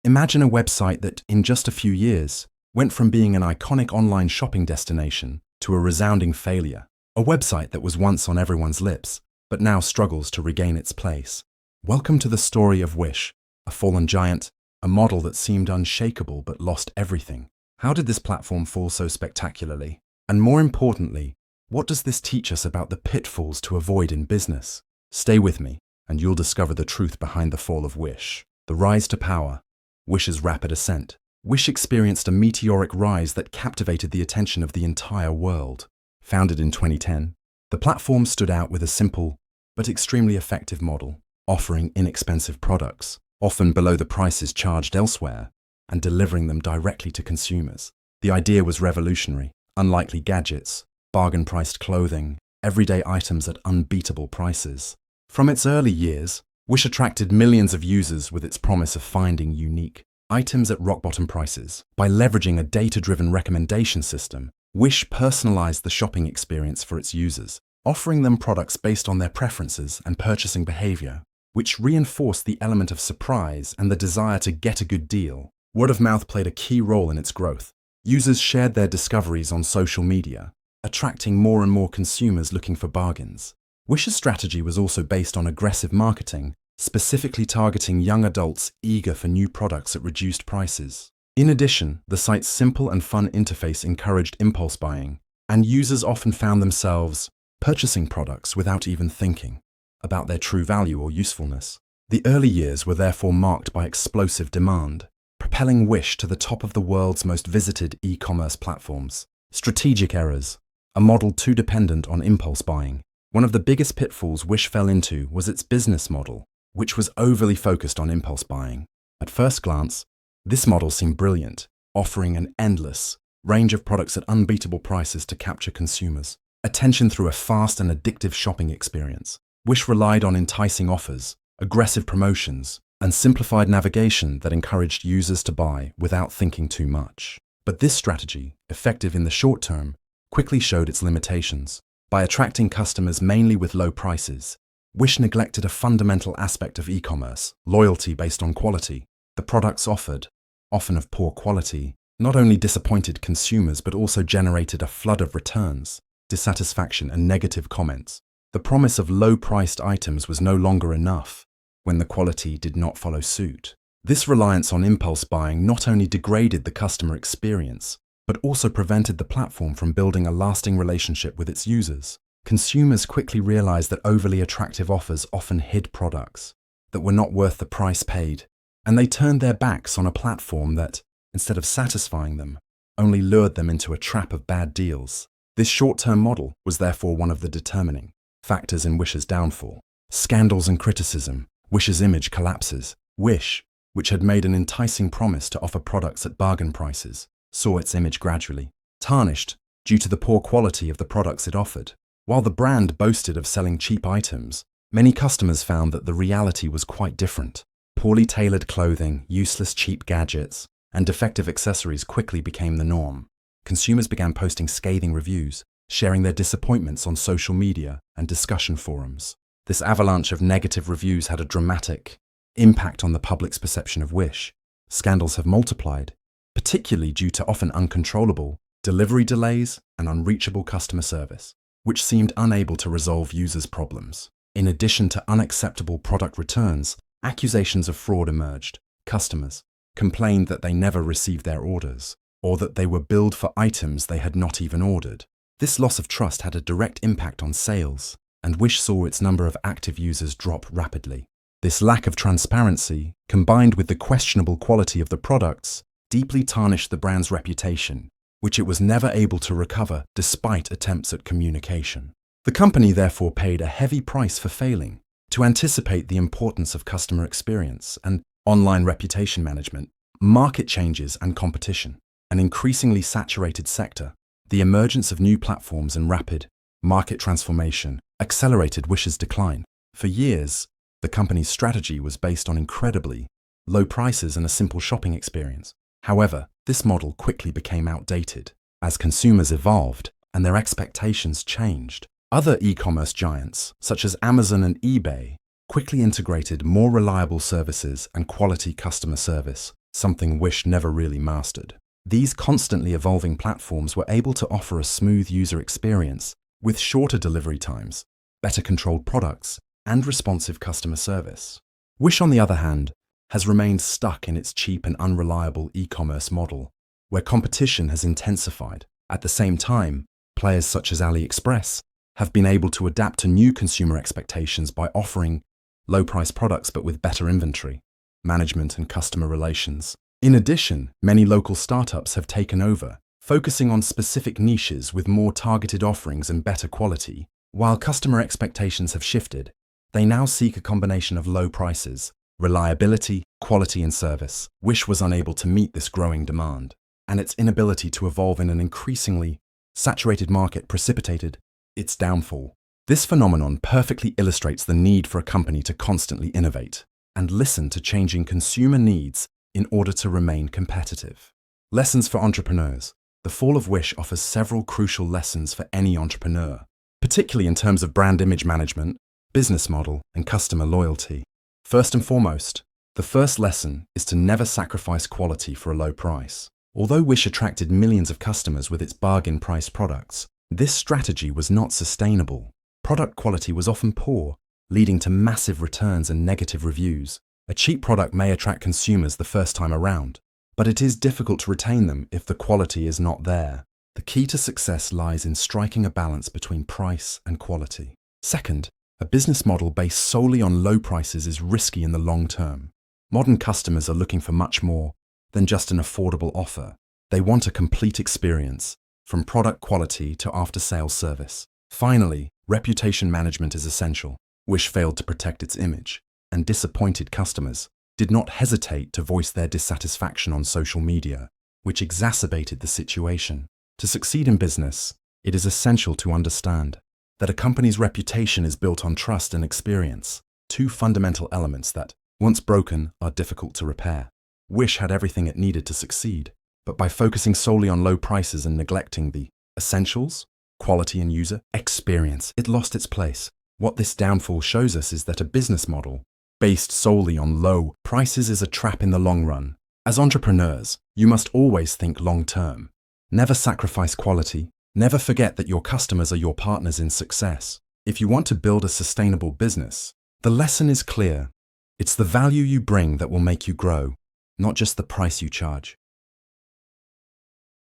Imagine a website that, in just a few years, went from being an iconic online shopping destination to a resounding failure. A website that was once on everyone's lips, but now struggles to regain its place. Welcome to the story of Wish, a fallen giant, a model that seemed unshakable but lost everything. How did this platform fall so spectacularly? And more importantly, what does this teach us about the pitfalls to avoid in business? Stay with me, and you'll discover the truth behind the fall of Wish. The rise to power. Wish's rapid ascent. Wish experienced a meteoric rise that captivated the attention of the entire world. Founded in 2010, the platform stood out with a simple but extremely effective model, offering inexpensive products, often below the prices charged elsewhere, and delivering them directly to consumers. The idea was revolutionary. Unlikely gadgets, bargain-priced clothing, everyday items at unbeatable prices. From its early years, Wish attracted millions of users with its promise of finding unique items at rock-bottom prices. By leveraging a data-driven recommendation system, Wish personalized the shopping experience for its users, offering them products based on their preferences and purchasing behavior, which reinforced the element of surprise and the desire to get a good deal. Word of mouth played a key role in its growth. Users shared their discoveries on social media, attracting more and more consumers looking for bargains. Wish's strategy was also based on aggressive marketing, specifically targeting young adults eager for new products at reduced prices. In addition, the site's simple and fun interface encouraged impulse buying, and users often found themselves purchasing products without even thinking about their true value or usefulness. The early years were therefore marked by explosive demand, propelling Wish to the top of the world's most visited e-commerce platforms. Strategic errors. A model too dependent on impulse buying. One of the biggest pitfalls Wish fell into was its business model, which was overly focused on impulse buying. At first glance, this model seemed brilliant, offering an endless range of products at unbeatable prices to capture consumers' attention through a fast and addictive shopping experience. Wish relied on enticing offers, aggressive promotions, and simplified navigation that encouraged users to buy without thinking too much. But this strategy, effective in the short term, quickly showed its limitations. By attracting customers mainly with low prices, Wish neglected a fundamental aspect of e-commerce, loyalty based on quality. The products offered, often of poor quality, not only disappointed consumers but also generated a flood of returns, dissatisfaction, and negative comments. The promise of low-priced items was no longer enough when the quality did not follow suit. This reliance on impulse buying not only degraded the customer experience, but also prevented the platform from building a lasting relationship with its users. Consumers quickly realized that overly attractive offers often hid products that were not worth the price paid, and they turned their backs on a platform that, instead of satisfying them, only lured them into a trap of bad deals. This short-term model was therefore one of the determining factors in Wish's downfall. Scandals and criticism. Wish's image collapses. Wish, which had made an enticing promise to offer products at bargain prices, saw its image gradually tarnished due to the poor quality of the products it offered. While the brand boasted of selling cheap items, many customers found that the reality was quite different. Poorly tailored clothing, useless cheap gadgets, and defective accessories quickly became the norm. Consumers began posting scathing reviews, sharing their disappointments on social media and discussion forums. This avalanche of negative reviews had a dramatic impact on the public's perception of Wish. Scandals have multiplied, particularly due to often uncontrollable delivery delays and unreachable customer service, which seemed unable to resolve users' problems. In addition to unacceptable product returns, accusations of fraud emerged. Customers complained that they never received their orders, or that they were billed for items they had not even ordered. This loss of trust had a direct impact on sales, and Wish saw its number of active users drop rapidly. This lack of transparency, combined with the questionable quality of the products, deeply tarnished the brand's reputation, which it was never able to recover despite attempts at communication. The company therefore paid a heavy price for failing. To anticipate the importance of customer experience and online reputation management, market changes and competition, an increasingly saturated sector, the emergence of new platforms and rapid market transformation accelerated Wish's decline. For years, the company's strategy was based on incredibly low prices and a simple shopping experience. However, this model quickly became outdated as consumers evolved and their expectations changed. Other e-commerce giants, such as Amazon and eBay, quickly integrated more reliable services and quality customer service, something Wish never really mastered. These constantly evolving platforms were able to offer a smooth user experience with shorter delivery times, better controlled products, and responsive customer service. Wish, on the other hand, has remained stuck in its cheap and unreliable e-commerce model, where competition has intensified. At the same time, players such as AliExpress have been able to adapt to new consumer expectations by offering low-price products but with better inventory, management, and customer relations. In addition, many local startups have taken over, focusing on specific niches with more targeted offerings and better quality. While customer expectations have shifted, they now seek a combination of low prices, reliability, quality, and service. Wish was unable to meet this growing demand, and its inability to evolve in an increasingly saturated market precipitated its downfall. This phenomenon perfectly illustrates the need for a company to constantly innovate and listen to changing consumer needs in order to remain competitive. Lessons for entrepreneurs. The fall of Wish offers several crucial lessons for any entrepreneur, particularly in terms of brand image management, business model, and customer loyalty. First and foremost, the first lesson is to never sacrifice quality for a low price. Although Wish attracted millions of customers with its bargain-priced products, this strategy was not sustainable. Product quality was often poor, leading to massive returns and negative reviews. A cheap product may attract consumers the first time around, but it is difficult to retain them if the quality is not there. The key to success lies in striking a balance between price and quality. Second, a business model based solely on low prices is risky in the long term. Modern customers are looking for much more than just an affordable offer. They want a complete experience, from product quality to after-sales service. Finally, reputation management is essential. Wish failed to protect its image, and disappointed customers did not hesitate to voice their dissatisfaction on social media, which exacerbated the situation. To succeed in business, it is essential to understand that a company's reputation is built on trust and experience, two fundamental elements that, once broken, are difficult to repair. Wish had everything it needed to succeed, but by focusing solely on low prices and neglecting the essentials, quality and user experience, it lost its place. What this downfall shows us is that a business model based solely on low prices is a trap in the long run. As entrepreneurs, you must always think long-term. Never sacrifice quality. Never forget that your customers are your partners in success. If you want to build a sustainable business, the lesson is clear. It's the value you bring that will make you grow, not just the price you charge.